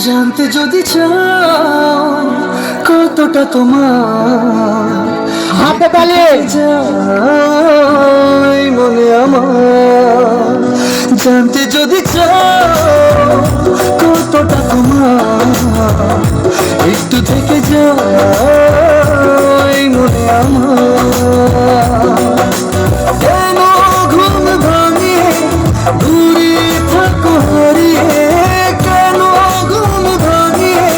জানতে যদি চাও কতটা তোমার হাতে তালি যাই মনে আমার, জানতে যদি চাও কতটা তোমার, একটু থেকে যাই মনে আমার। কেন ঘুম ভাঙিয়ে দূরে থাকো হারিয়ে, কেন ঘুম ভাঙিয়ে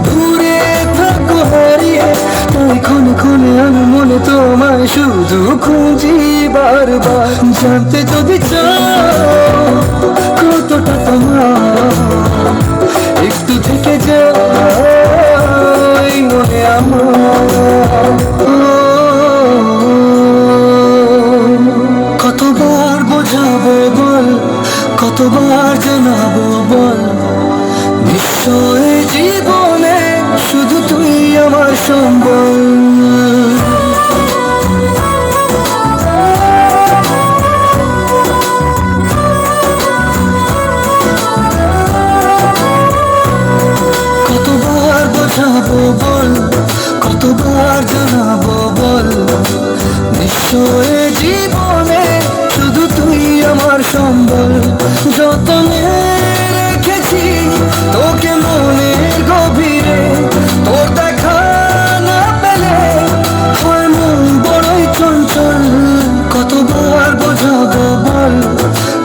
দূরে থাকো হারিয়ে, তাই ক্ষণে ক্ষণে আমি মনে তোমায় শুধু খুঁজি বারবার। জানতে যদি চাও কতটা তোমার, একটু থেকে যাই মনে আমার। কতবার বোঝাবো বল, কতবার জানাবো বল, নিশ্চয় জীবনে শুধু তুই আমার সম্বল। কতবার বোঝাবো বল, কতবার জানাবো বল, নিশ্চয় জীবনে শুধু তুই আমার সম্বল। যতনে রেখেছি তোকে মনের গভীরে, তোর দেখা না পেলে হয় মন বড়ই চঞ্চল। কতবার বোঝাবো বল,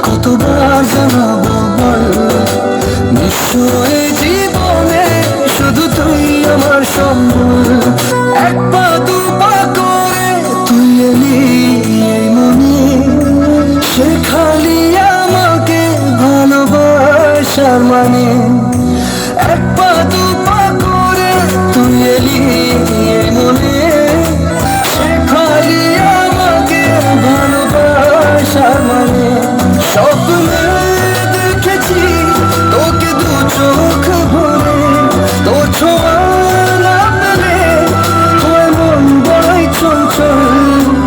কতবার জানাবো বল, নিশ্চয় জীবনে শুধু তুই আমার সম্বল। এক পা দু পা করে তুই এলি এই মনে, শেখালি আমাকে ভালোবাসার মানে। এক পা দু পা করে তুই এলি এই মনে, শেখালি আমাকে ভালোবাসার মানে। স্বপ্নে দেখেছি তোকে দু চোখ ভরে, তোর ছোঁয়া না পেলে হয় মন বড়ই চঞ্চল।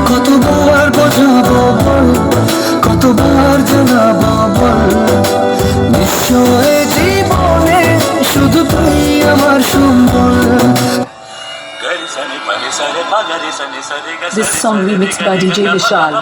কতবার বোঝাবো বল, কতবার জানাবো বল, নিশ্চয় জীবনে শুধু তুই আমার সম্বল। This song remixed by DJ Vishal.